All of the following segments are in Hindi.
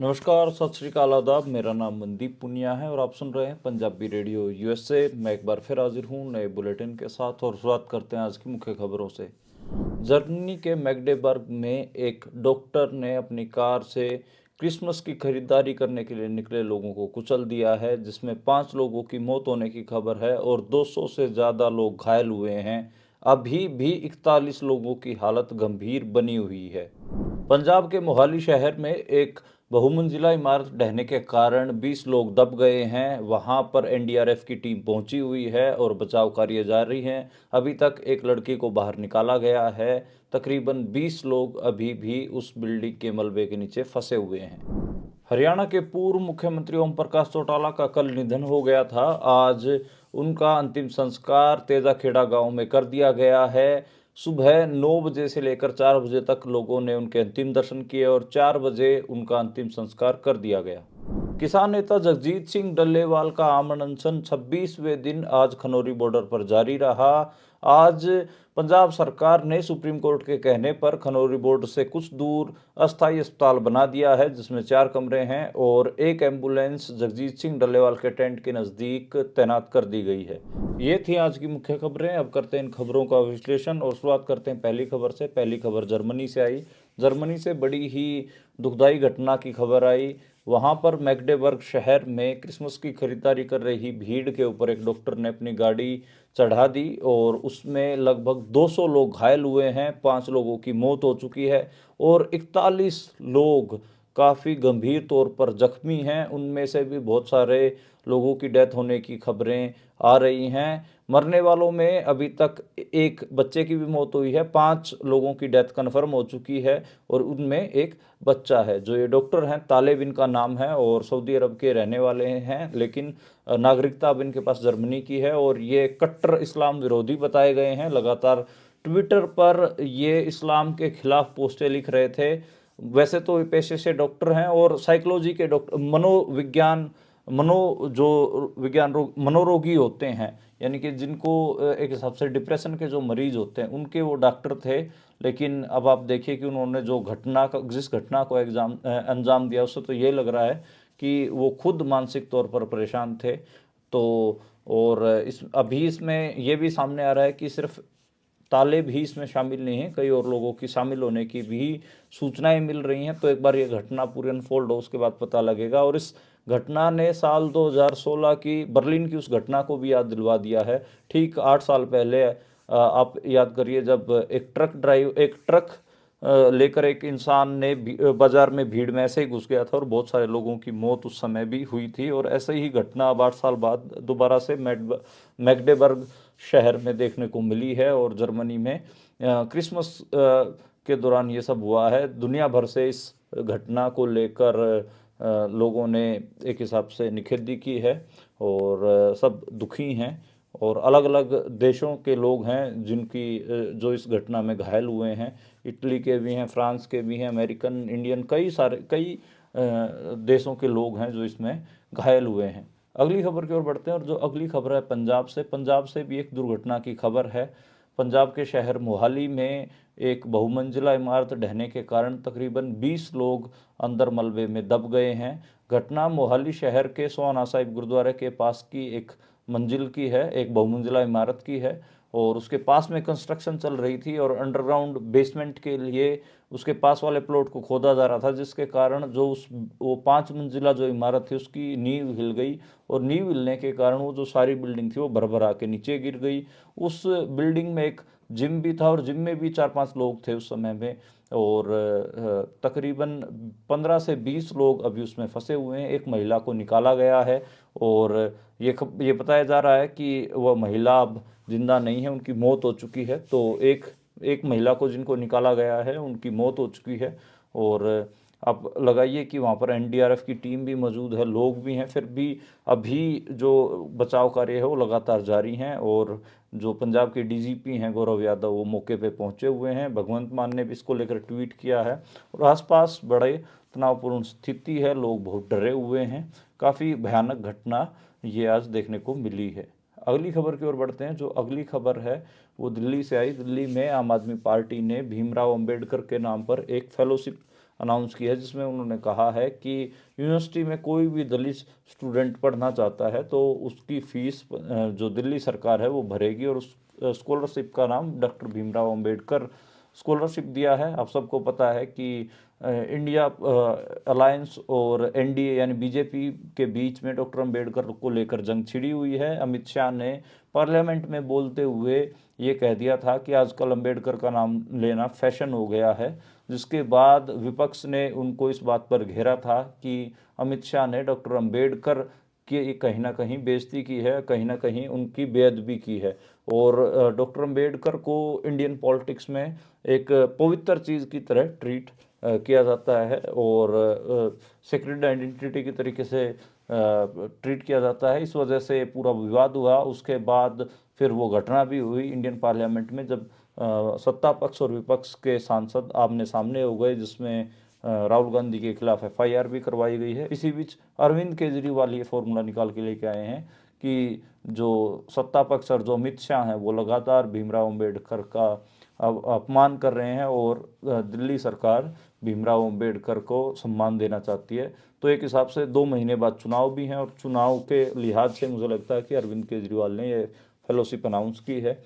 नमस्कार, सत श्री अकाल, आदाब। मेरा नाम मनदीप पुनिया है और आप सुन रहे हैं पंजाबी रेडियो यूएसए। मैं एक बार फिर हाजिर हूँ नए बुलेटिन के साथ और शुरुआत करते हैं आज की मुख्य खबरों से। जर्मनी के मैग्डेबर्ग में एक डॉक्टर ने अपनी कार से क्रिसमस की खरीदारी करने के लिए निकले लोगों को कुचल दिया है, जिसमें 5 लोगों की मौत होने की खबर है और 200 से ज़्यादा लोग घायल हुए हैं। अभी भी 41 लोगों की हालत गंभीर बनी हुई है। पंजाब के मोहाली शहर में एक बहुमंजिला इमारत ढहने के कारण 20 लोग दब गए हैं। वहां पर एनडीआरएफ की टीम पहुंची हुई है और बचाव कार्य जारी है। अभी तक एक लड़की को बाहर निकाला गया है। तकरीबन 20 लोग अभी भी उस बिल्डिंग के मलबे के नीचे फंसे हुए हैं। हरियाणा के पूर्व मुख्यमंत्री ओम प्रकाश चौटाला का कल निधन हो गया था। आज उनका अंतिम संस्कार तेजाखेड़ा गांव में कर दिया गया है। सुबह 9 बजे से लेकर 4 बजे तक लोगों ने उनके अंतिम दर्शन किए और 4 बजे उनका अंतिम संस्कार कर दिया गया। किसान नेता जगजीत सिंह डल्लेवाल का आमरण अनशन 26वें दिन आज खनौरी बॉर्डर पर जारी रहा। आज पंजाब सरकार ने सुप्रीम कोर्ट के कहने पर खनौरी बॉर्डर से कुछ दूर अस्थायी अस्पताल बना दिया है, जिसमें 4 कमरे हैं और एक एम्बुलेंस जगजीत सिंह डल्लेवाल के टेंट के नज़दीक तैनात कर दी गई है। ये थी आज की मुख्य खबरें। अब करते हैं इन खबरों का विश्लेषण और शुरुआत करते हैं पहली खबर से। पहली खबर जर्मनी से आई। जर्मनी से बड़ी ही दुखदाई घटना की खबर आई। वहां पर मैग्डेबर्ग शहर में क्रिसमस की खरीदारी कर रही भीड़ के ऊपर एक डॉक्टर ने अपनी गाड़ी चढ़ा दी और उसमें लगभग 200 लोग घायल हुए हैं। 5 लोगों की मौत हो चुकी है और 41 लोग काफ़ी गंभीर तौर पर जख्मी हैं। उनमें से भी बहुत सारे लोगों की डेथ होने की खबरें आ रही हैं। मरने वालों में अभी तक एक बच्चे की भी मौत हुई है। 5 लोगों की डेथ कन्फर्म हो चुकी है और उनमें एक बच्चा है। जो ये डॉक्टर हैं, तालेब इनका नाम है और सऊदी अरब के रहने वाले हैं, लेकिन नागरिकता अब इनके पास जर्मनी की है और ये कट्टर इस्लाम विरोधी बताए गए हैं। लगातार ट्विटर पर ये इस्लाम के खिलाफ पोस्टें लिख रहे थे। वैसे तो पेशे से डॉक्टर हैं और साइकोलॉजी के डॉक्टर, मनोविज्ञान, जो विज्ञान रोग, मनोरोगी होते हैं, यानी कि जिनको एक हिसाब से डिप्रेशन के जो मरीज होते हैं, उनके वो डॉक्टर थे। लेकिन अब आप देखिए कि उन्होंने जो जिस घटना को अंजाम दिया, उससे तो ये लग रहा है कि वो खुद मानसिक तौर पर परेशान थे। तो और इस अभी इसमें ये भी सामने आ रहा है कि सिर्फ तालेब ही इसमें शामिल नहीं है, कई और लोगों की शामिल होने की भी सूचनाएं मिल रही हैं। तो एक बार ये घटना पूरी अनफोल्ड हो, उसके बाद पता लगेगा। और इस घटना ने साल 2016 की बर्लिन की उस घटना को भी याद दिलवा दिया है। ठीक 8 साल पहले आप याद करिए, जब एक ट्रक लेकर एक इंसान ने बाजार में भीड़ में ऐसे ही घुस गया था और बहुत सारे लोगों की मौत उस समय भी हुई थी। और ऐसे ही घटना अब 8 साल बाद दोबारा से मैग्डेबर्ग शहर में देखने को मिली है और जर्मनी में क्रिसमस के दौरान ये सब हुआ है। दुनिया भर से इस घटना को लेकर लोगों ने एक हिसाब से निखेधी की है और सब दुखी हैं। और अलग अलग देशों के लोग हैं जो इस घटना में घायल हुए हैं। इटली के भी हैं, फ्रांस के भी हैं, अमेरिकन, इंडियन, कई देशों के लोग हैं जो इसमें घायल हुए हैं। अगली खबर की ओर बढ़ते हैं और जो अगली खबर है पंजाब से भी एक दुर्घटना की खबर है। पंजाब के शहर मोहाली में एक बहुमंजिला इमारत ढहने के कारण तकरीबन 20 लोग अंदर मलबे में दब गए हैं। घटना मोहाली शहर के सोहाना साहिब गुरुद्वारे के पास की एक मंजिल की है, एक बहुमंजिला इमारत की है और उसके पास में कंस्ट्रक्शन चल रही थी और अंडरग्राउंड बेसमेंट के लिए उसके पास वाले प्लॉट को खोदा जा रहा था, जिसके कारण वो 5 मंजिला जो इमारत थी उसकी नींव हिल गई और नींव हिलने के कारण वो जो सारी बिल्डिंग थी वो भरभरा के नीचे गिर गई। उस बिल्डिंग में एक जिम भी था और जिम में भी 4-5 लोग थे उस समय में और तकरीबन 15 से 20 लोग अभी उसमें फंसे हुए हैं। एक महिला को निकाला गया है और ये बताया जा रहा है कि वह महिला अब जिंदा नहीं है, उनकी मौत हो चुकी है। तो एक एक महिला को जिनको निकाला गया है उनकी मौत हो चुकी है और आप लगाइए कि वहाँ पर एनडीआरएफ की टीम भी मौजूद है, लोग भी हैं, फिर भी अभी जो बचाव कार्य है वो लगातार जारी हैं। और जो पंजाब के डीजीपी हैं गौरव यादव, वो मौके पे पहुंचे हुए हैं। भगवंत मान ने भी इसको लेकर ट्वीट किया है और आसपास बड़े तनावपूर्ण स्थिति है, लोग बहुत डरे हुए हैं। काफ़ी भयानक घटना ये आज देखने को मिली है। अगली खबर की ओर बढ़ते हैं। जो अगली खबर है वो दिल्ली से आई। दिल्ली में आम आदमी पार्टी ने भीमराव अंबेडकर के नाम पर एक फेलोशिप अनाउंस किया है, जिसमें उन्होंने कहा है कि यूनिवर्सिटी में कोई भी दलित स्टूडेंट पढ़ना चाहता है तो उसकी फ़ीस जो दिल्ली सरकार है वो भरेगी, और उस स्कॉलरशिप का नाम डॉक्टर भीमराव अंबेडकर स्कॉलरशिप दिया है। आप सबको पता है कि इंडिया अलायंस और एनडीए यानी बीजेपी के बीच में डॉक्टर अंबेडकर को लेकर जंग छिड़ी हुई है। अमित शाह ने पार्लियामेंट में बोलते हुए ये कह दिया था कि आजकल अंबेडकर का नाम लेना फैशन हो गया है, जिसके बाद विपक्ष ने उनको इस बात पर घेरा था कि अमित शाह ने डॉक्टर अंबेडकर की कहीं ना कहीं बेइज्जती की है, कहीं ना कहीं उनकी बेअदबी की है। और डॉक्टर अंबेडकर को इंडियन पॉलिटिक्स में एक पवित्र चीज़ की तरह ट्रीट किया जाता है और सेक्रेड आइडेंटिटी की तरीके से ट्रीट किया जाता है। इस वजह से पूरा विवाद हुआ। उसके बाद फिर वो घटना भी हुई इंडियन पार्लियामेंट में, जब सत्ता पक्ष और विपक्ष के सांसद आमने सामने हो गए, जिसमें राहुल गांधी के खिलाफ एफआईआर भी करवाई गई है। इसी बीच अरविंद केजरीवाल ये फॉर्मूला निकाल के लेके आए हैं कि जो सत्ता पक्ष और जो अमित शाह हैं वो लगातार भीमराव अंबेडकर का अपमान कर रहे हैं, और दिल्ली सरकार भीमराव अंबेडकर को सम्मान देना चाहती है। तो एक हिसाब से 2 महीने बाद चुनाव भी हैं, और चुनाव के लिहाज से मुझे लगता है कि अरविंद केजरीवाल ने ये फेलोशिप अनाउंस की है,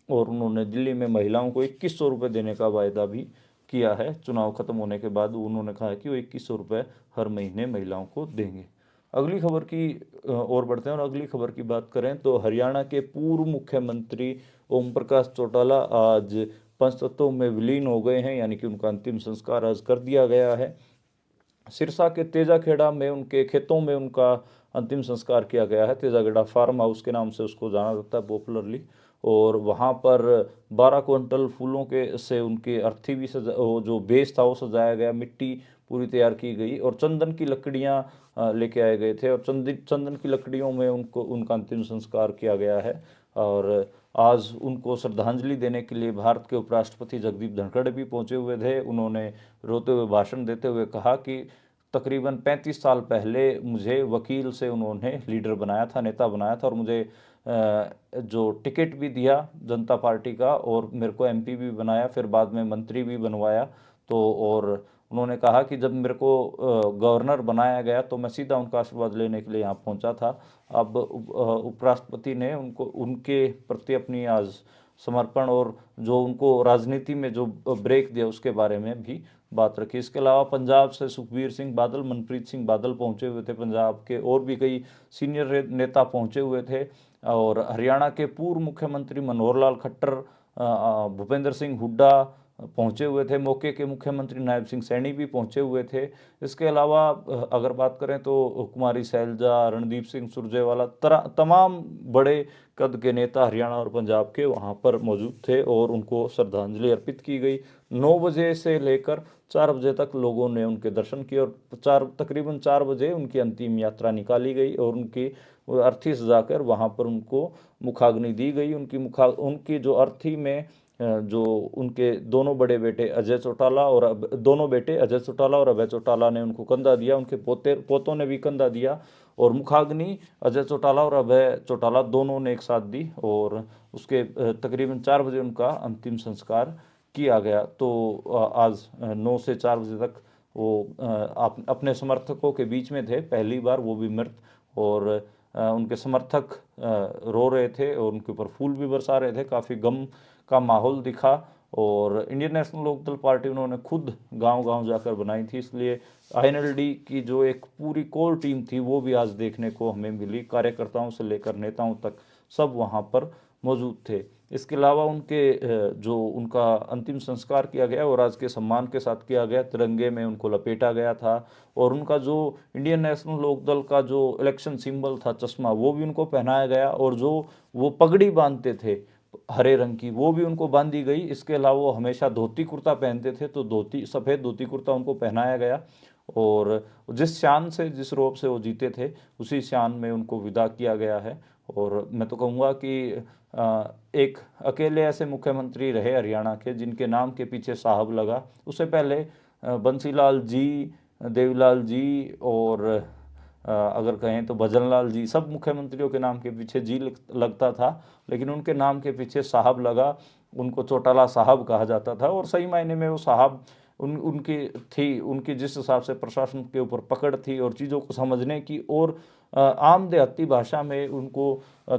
और उन्होंने दिल्ली में महिलाओं को 2100 रुपये देने का वायदा भी किया है। चुनाव खत्म होने के बाद उन्होंने कहा है कि वो 2100 रुपये हर महीने महिलाओं को देंगे। अगली खबर की ओर बढ़ते हैं, और अगली खबर की बात करें तो हरियाणा के पूर्व मुख्यमंत्री ओम प्रकाश चौटाला आज पंचतत्वों में विलीन हो गए हैं, यानी कि उनका अंतिम संस्कार आज कर दिया गया है। सिरसा के तेजाखेड़ा में उनके खेतों में उनका अंतिम संस्कार किया गया है। तेजाखेड़ा फार्म हाउस के नाम से उसको जाना जाता है पॉपुलरली, और वहाँ पर 12 क्विंटल फूलों के से उनकी अर्थी भी जो बेस था वो सजाया गया, मिट्टी पूरी तैयार की गई, और चंदन की लकड़ियाँ लेके आए गए थे, और चंदन की लकड़ियों में उनका अंतिम संस्कार किया गया है। और आज उनको श्रद्धांजलि देने के लिए भारत के उपराष्ट्रपति जगदीप धनखड़ भी पहुंचे हुए थे। उन्होंने रोते हुए भाषण देते हुए कहा कि तकरीबन 35 साल पहले मुझे वकील से उन्होंने लीडर बनाया था, नेता बनाया था, और मुझे जो टिकट भी दिया जनता पार्टी का, और मेरे को एमपी भी बनाया, फिर बाद में मंत्री भी बनवाया। तो और उन्होंने कहा कि जब मेरे को गवर्नर बनाया गया तो मैं सीधा उनका आशीर्वाद लेने के लिए यहाँ पहुँचा था। अब उपराष्ट्रपति ने उनको उनके प्रति अपनी आज समर्पण और जो उनको राजनीति में जो ब्रेक दिया उसके बारे में भी बात रखी। इसके अलावा पंजाब से सुखबीर सिंह बादल, मनप्रीत सिंह बादल पहुंचे हुए थे पंजाब के, और भी कई सीनियर नेता पहुंचे हुए थे। और हरियाणा के पूर्व मुख्यमंत्री मनोहर लाल खट्टर, भूपेंद्र सिंह हुड्डा पहुंचे हुए थे। मौके के मुख्यमंत्री नायब सिंह सैनी भी पहुंचे हुए थे। इसके अलावा अगर बात करें तो कुमारी सैलजा, रणदीप सिंह सुरजेवाला, तमाम बड़े कद के नेता हरियाणा और पंजाब के वहां पर मौजूद थे, और उनको श्रद्धांजलि अर्पित की गई। 9 बजे से लेकर 4 बजे तक लोगों ने उनके दर्शन किए, और तकरीबन 4 बजे उनकी अंतिम यात्रा निकाली गई, और उनकी अर्थी सजाकर वहाँ पर उनको मुखाग्नि दी गई। उनकी जो अर्थी में जो उनके दोनों बड़े बेटे अजय चौटाला और दोनों बेटे अजय चौटाला और अभय चौटाला ने उनको कंधा दिया, उनके पोतों ने भी कंधा दिया, और मुखाग्नि अजय चौटाला और अभय चौटाला दोनों ने एक साथ दी, और उसके तकरीबन 4 बजे उनका अंतिम संस्कार किया गया। तो आज 9 से 4 बजे तक वो अपने समर्थकों के बीच में थे, पहली बार, वो भी मृत, और उनके समर्थक रो रहे थे और उनके ऊपर फूल भी बरसा रहे थे। काफ़ी गम का माहौल दिखा, और इंडियन नेशनल लोकदल पार्टी उन्होंने खुद गांव-गांव जाकर बनाई थी, इसलिए आईएनएलडी की जो एक पूरी कोर टीम थी वो भी आज देखने को हमें मिली। कार्यकर्ताओं से लेकर नेताओं तक सब वहां पर मौजूद थे। इसके अलावा जो उनका अंतिम संस्कार किया गया और आज के सम्मान के साथ किया गया, तिरंगे में उनको लपेटा गया था, और उनका जो इंडियन नेशनल लोकदल का जो इलेक्शन सिंबल था चश्मा, वो भी उनको पहनाया गया, और जो वो पगड़ी बांधते थे हरे रंग की, वो भी उनको बांधी गई। इसके अलावा वो हमेशा धोती कुर्ता पहनते थे, तो सफ़ेद धोती कुर्ता उनको पहनाया गया, और जिस शान से, जिस रोब से वो जीते थे, उसी शान में उनको विदा किया गया है। और मैं तो कहूँगा कि एक अकेले ऐसे मुख्यमंत्री रहे हरियाणा के जिनके नाम के पीछे साहब लगा। उससे पहले बंसीलाल जी, देवीलाल जी, और अगर कहें तो भजनलाल जी, सब मुख्यमंत्रियों के नाम के पीछे जी लगता था, लेकिन उनके नाम के पीछे साहब लगा। उनको चौटाला साहब कहा जाता था, और सही मायने में वो साहब उनकी थी, उनकी जिस हिसाब से प्रशासन के ऊपर पकड़ थी और चीज़ों को समझने की और आम देहाती भाषा में उनको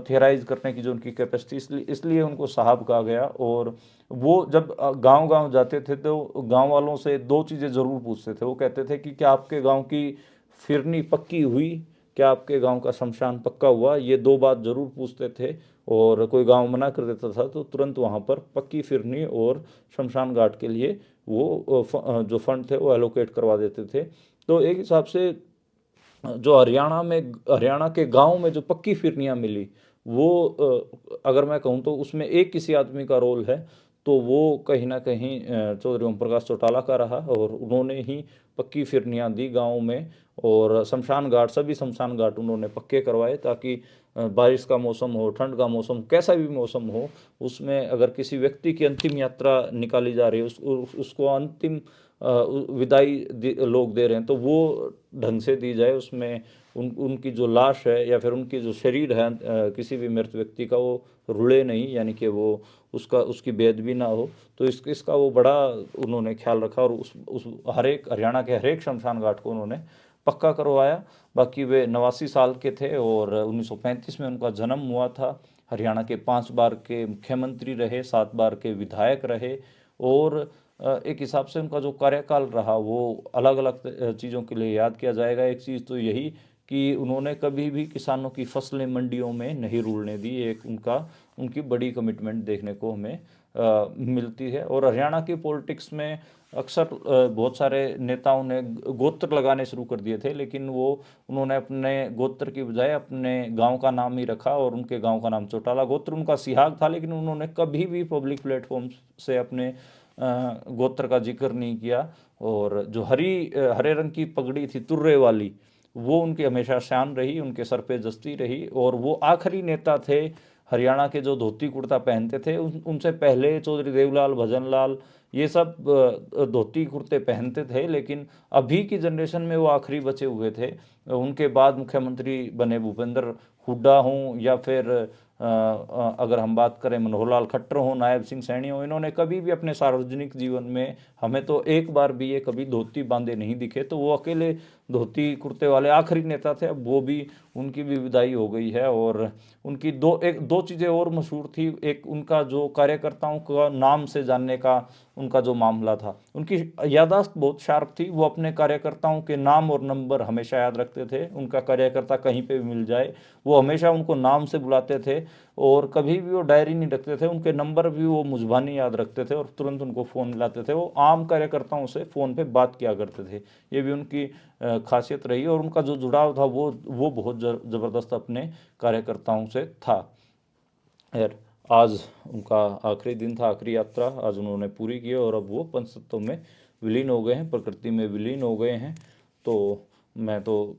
थियराइज करने की जो उनकी कैपेसिटी, इसलिए उनको साहब कहा गया। और वो जब गांव-गांव जाते थे तो गांव वालों से दो चीज़ें ज़रूर पूछते थे। वो कहते थे कि क्या आपके गांव की फिरनी पक्की हुई, क्या आपके गांव का शमशान पक्का हुआ, ये दो बात ज़रूर पूछते थे। और कोई गांव मना कर देता था तो तुरंत वहाँ पर पक्की फिरनी और शमशान घाट के लिए वो जो फंड थे वो एलोकेट करवा देते थे। तो एक हिसाब से जो हरियाणा के गांव में जो पक्की फिरनियाँ मिली, वो अगर मैं कहूँ तो उसमें एक किसी आदमी का रोल है, तो वो कहीं ना कहीं चौधरी ओम प्रकाश चौटाला का रहा। और उन्होंने ही पक्की फिरनियाँ दी गांव में। और शमशान घाट, सभी शमशान घाट उन्होंने पक्के करवाए ताकि बारिश का मौसम हो, ठंड का मौसम, कैसा भी मौसम हो, उसमें अगर किसी व्यक्ति की अंतिम यात्रा निकाली जा रही है, उसको अंतिम विदाई लोग दे रहे हैं, तो वो ढंग से दी जाए। उसमें उनकी जो लाश है या फिर उनकी जो शरीर है किसी भी मृत व्यक्ति का, वो रुले नहीं, यानी कि वो उसकी बेअदबी ना हो। तो इसका वो बड़ा उन्होंने ख्याल रखा और उस हरियाणा के हर एक शमशान घाट को उन्होंने पक्का करवाया। बाकी वे 89 साल के थे और 1935 में उनका जन्म हुआ था। हरियाणा के 5 बार के मुख्यमंत्री रहे, 7 बार के विधायक रहे। और एक हिसाब से उनका जो कार्यकाल रहा वो अलग अलग चीज़ों के लिए याद किया जाएगा। एक चीज़ तो यही कि उन्होंने कभी भी किसानों की फसलें मंडियों में नहीं रुलने दी। एक उनकी बड़ी कमिटमेंट देखने को हमें मिलती है। और हरियाणा की पॉलिटिक्स में अक्सर बहुत सारे नेताओं ने गोत्र लगाने शुरू कर दिए थे, लेकिन उन्होंने अपने गोत्र की बजाय अपने गांव का नाम ही रखा और उनके गांव का नाम चौटाला। गोत्र उनका सिहाग था, लेकिन उन्होंने कभी भी पब्लिक प्लेटफॉर्म से अपने गोत्र का जिक्र नहीं किया। और जो हरे रंग की पगड़ी थी तुर्रे वाली, वो उनकी हमेशा शान रही, उनके सर पे जस्ती रही। और वो आखिरी नेता थे हरियाणा के जो धोती कुर्ता पहनते थे। उनसे पहले चौधरी देवलाल, भजनलाल, ये सब धोती कुर्ते पहनते थे, लेकिन अभी की जनरेशन में वो आखिरी बचे हुए थे। उनके बाद मुख्यमंत्री बने भूपेंद्र हुड्डा हों या फिर अगर हम बात करें मनोहर लाल खट्टर हो, नायब सिंह सैनी हो, इन्होंने कभी भी अपने सार्वजनिक जीवन में हमें तो एक बार भी ये कभी धोती बांधे नहीं दिखे। तो वो अकेले धोती कुर्ते वाले आखिरी नेता थे। अब वो भी, उनकी भी विदाई हो गई है। और उनकी दो चीज़ें और मशहूर थी। एक उनका जो कार्यकर्ताओं का नाम से जानने का उनका जो मामला था, उनकी याददाश्त बहुत शार्प थी। वो अपने कार्यकर्ताओं के नाम और नंबर हमेशा याद रखते थे। उनका कार्यकर्ता कहीं पे भी मिल जाए, वो हमेशा उनको नाम से बुलाते थे और कभी भी वो डायरी नहीं रखते थे। उनके नंबर भी वो मुज़बानी याद रखते थे और तुरंत उनको फ़ोन मिलाते थे। वो आम कार्यकर्ताओं से फ़ोन पे बात किया करते थे। ये भी उनकी खासियत रही। और उनका जो जुड़ाव था वो बहुत ज़बरदस्त अपने कार्यकर्ताओं से था। यार, आज उनका आखिरी दिन था, आखिरी यात्रा आज उन्होंने पूरी की और अब वो पंचतत्व में विलीन हो गए हैं, प्रकृति में विलीन हो गए हैं। तो मैं तो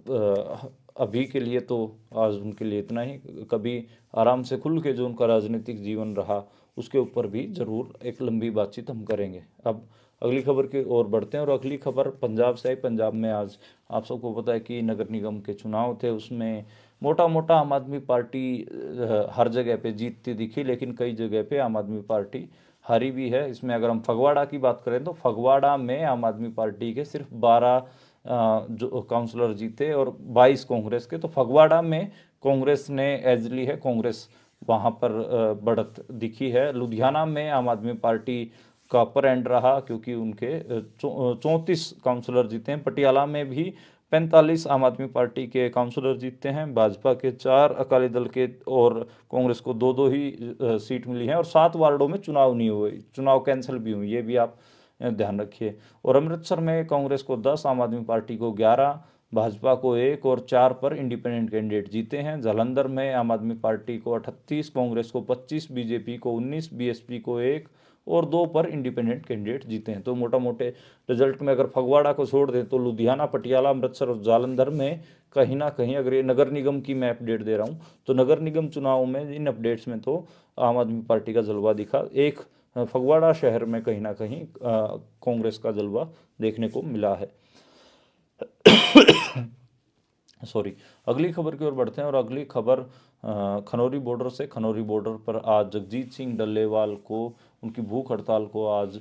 अभी के लिए तो आज उनके लिए इतना ही। कभी आराम से खुल के जो उनका राजनीतिक जीवन रहा उसके ऊपर भी ज़रूर एक लंबी बातचीत हम करेंगे। अब अगली खबर की ओर बढ़ते हैं और अगली खबर पंजाब से है। पंजाब में आज आप सबको पता है कि नगर निगम के चुनाव थे। उसमें मोटा मोटा आम आदमी पार्टी हर जगह पे जीतती दिखी, लेकिन कई जगह पे आम आदमी पार्टी हारी भी है। इसमें अगर हम फगवाड़ा की बात करें तो फगवाड़ा में आम आदमी पार्टी के सिर्फ 12 जो काउंसलर जीते और 22 कांग्रेस के। तो फगवाड़ा में कांग्रेस ने एज ली है, कांग्रेस वहाँ पर बढ़त दिखी है। लुधियाना में आम आदमी पार्टी का अपर एंड रहा क्योंकि उनके 34 काउंसलर जीते हैं। पटियाला में भी 45 आम आदमी पार्टी के काउंसलर जीतते हैं। भाजपा के 4, अकाली दल के और कांग्रेस को 2-2 ही सीट मिली हैं। और 7 वार्डों में चुनाव नहीं हुए, चुनाव कैंसिल भी हुए, ये भी आप ध्यान रखिए। और अमृतसर में कांग्रेस को 10, आम आदमी पार्टी को 11, भाजपा को 1 और 4 पर इंडिपेंडेंट कैंडिडेट जीते हैं। जालंधर में आम आदमी पार्टी को 38, कांग्रेस को 25, बीजेपी को 19, बीएसपी को 1 और 2 पर इंडिपेंडेंट कैंडिडेट जीते हैं। तो मोटा मोटे रिजल्ट में अगर फगवाड़ा को छोड़ दें तो लुधियाना, पटियाला, अमृतसर और जालंधर में कहीं ना कहीं, अगर ये नगर निगम की मैं अपडेट दे रहा हूँ तो नगर निगम चुनाव में इन अपडेट्स में तो आम आदमी पार्टी का जलवा दिखा। एक फगवाड़ा शहर में कहीं ना कहीं कांग्रेस का जलवा देखने को मिला है। सॉरी। अगली खबर की ओर बढ़ते हैं और अगली खबर खनौरी बॉर्डर से। खनौरी बॉर्डर पर आज जगजीत सिंह डल्लेवाल को, उनकी भूख हड़ताल को आज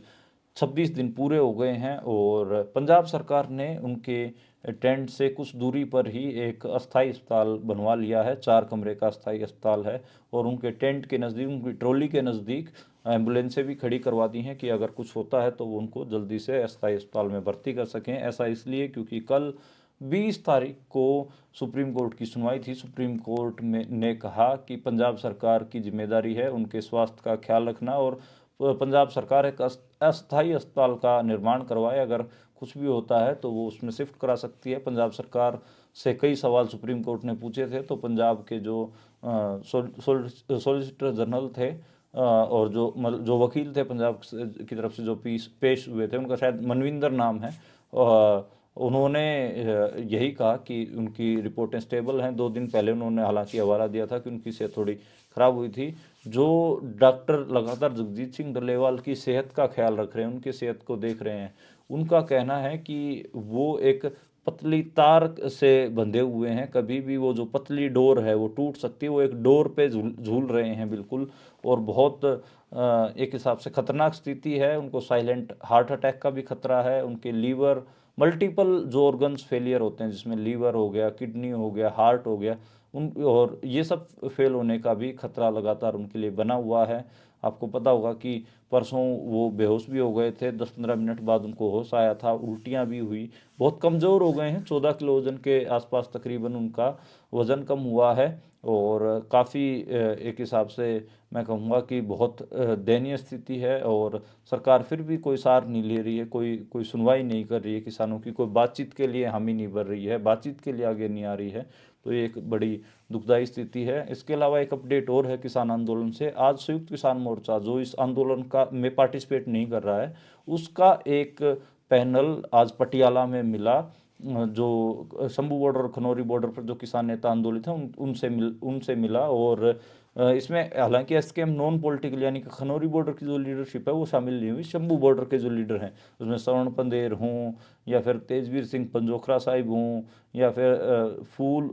26 दिन पूरे हो गए हैं और पंजाब सरकार ने उनके टेंट से कुछ दूरी पर ही एक अस्थाई अस्पताल बनवा लिया है। 4 कमरे का अस्थाई अस्पताल है और उनके टेंट के नज़दीक, उनकी ट्रॉली के नज़दीक एम्बुलेंसें भी खड़ी करवा दी हैं कि अगर कुछ होता है तो वो उनको जल्दी से अस्थाई अस्पताल में भर्ती कर सकें। ऐसा इसलिए क्योंकि कल 20 तारीख को सुप्रीम कोर्ट की सुनवाई थी। सुप्रीम कोर्ट में ने कहा कि पंजाब सरकार की जिम्मेदारी है उनके स्वास्थ्य का ख्याल रखना और पंजाब सरकार एक अस्थाई अस्पताल का निर्माण करवाए। अगर कुछ भी होता है तो वो उसमें शिफ्ट करा सकती है। पंजाब सरकार से कई सवाल सुप्रीम कोर्ट ने पूछे थे तो पंजाब के जो सॉलिसिटर जनरल थे और जो वकील थे पंजाब की तरफ से जो पेश हुए थे, उनका शायद मनविंदर नाम है, उन्होंने यही कहा कि उनकी रिपोर्टें स्टेबल हैं। 2 दिन पहले उन्होंने हालांकि हवाला दिया था कि उनकी सेहत थोड़ी ख़राब हुई थी। जो डॉक्टर लगातार जगजीत सिंह डल्लेवाल की सेहत का ख्याल रख रहे हैं, उनकी सेहत को देख रहे हैं, उनका कहना है कि वो एक पतली तार से बंधे हुए हैं, कभी भी वो जो पतली डोर है वो टूट सकती है। वो एक डोर पे झूल रहे हैं बिल्कुल, और बहुत एक हिसाब से खतरनाक स्थिति है। उनको साइलेंट हार्ट अटैक का भी खतरा है। उनके लीवर, मल्टीपल जो ऑर्गन्स फेलियर होते हैं जिसमें लीवर हो गया, किडनी हो गया, हार्ट हो गया, उन और ये सब फेल होने का भी खतरा लगातार उनके लिए बना हुआ है। आपको पता होगा कि परसों वो बेहोश भी हो गए थे, 10-15 मिनट बाद उनको होश आया था, उल्टियाँ भी हुई, बहुत कमज़ोर हो गए हैं। 14 किलो वजन के आसपास तकरीबन उनका वज़न कम हुआ है और काफ़ी एक हिसाब से मैं कहूँगा कि बहुत दयनीय स्थिति है। और सरकार फिर भी कोई सार नहीं ले रही है, कोई सुनवाई नहीं कर रही है किसानों की, कोई बातचीत के लिए हामी नहीं भर रही है, बातचीत के लिए आगे नहीं आ रही है। तो ये एक बड़ी दुखदायी स्थिति है। इसके अलावा एक अपडेट और है किसान आंदोलन से। आज संयुक्त किसान मोर्चा जो इस आंदोलन का में पार्टिसिपेट नहीं कर रहा है, उसका एक पैनल आज पटियाला में मिला। जो शंभू बॉर्डर और खनौरी बॉर्डर पर जो किसान नेता आंदोलित हैं उनसे मिला। और इसमें हालांकि एसकेएम नॉन पॉलिटिकल यानी कि खनौरी बॉर्डर की जो लीडरशिप है वो शामिल नहीं हुई। शंभू बॉर्डर के जो लीडर हैं उसमें श्रवण पंदेर हों या फिर तेजवीर सिंह पंजोखरा साहिब हों या फिर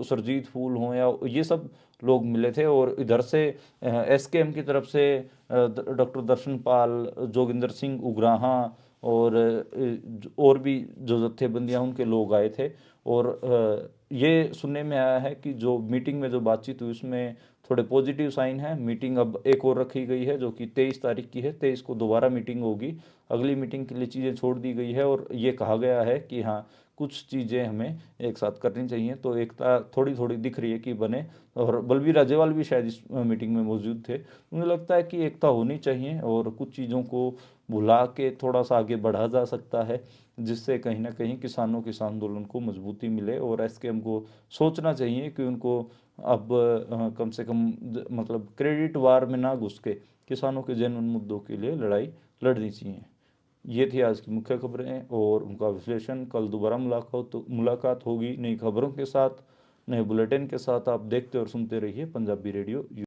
सुरजीत फूल हों, या ये सब लोग मिले थे। और इधर से एसकेएम की तरफ से डॉक्टर दर्शन पाल, जोगिंदर सिंह उग्राहा और भी जो जत्थेबंदियाँ उनके लोग आए थे। और ये सुनने में आया है कि जो मीटिंग में जो बातचीत हुई उसमें थोड़े पॉजिटिव साइन है। मीटिंग अब एक और रखी गई है जो कि 23 तारीख की है। 23 को दोबारा मीटिंग होगी। अगली मीटिंग के लिए चीज़ें छोड़ दी गई है और ये कहा गया है कि हाँ, कुछ चीज़ें हमें एक साथ करनी चाहिए। तो एकता थोड़ी थोड़ी दिख रही है कि बने। और बलबीर राजेवाल भी शायद इस मीटिंग में मौजूद थे। मुझे लगता है कि एकता होनी चाहिए और कुछ चीज़ों को भुला के थोड़ा सा आगे बढ़ा जा सकता है, जिससे कहीं ना कहीं किसानों के इस आंदोलन को मजबूती मिले। और एसकेएम को सोचना चाहिए कि उनको अब कम से कम मतलब क्रेडिट वार में ना घुस के किसानों के जेन्युइन मुद्दों के लिए लड़ाई लड़नी चाहिए। ये थी आज की मुख्य खबरें और उनका विश्लेषण। कल दोबारा मुलाकात होगी नई खबरों के साथ, नए बुलेटिन के साथ। आप देखते और सुनते रहिए पंजाबी रेडियो।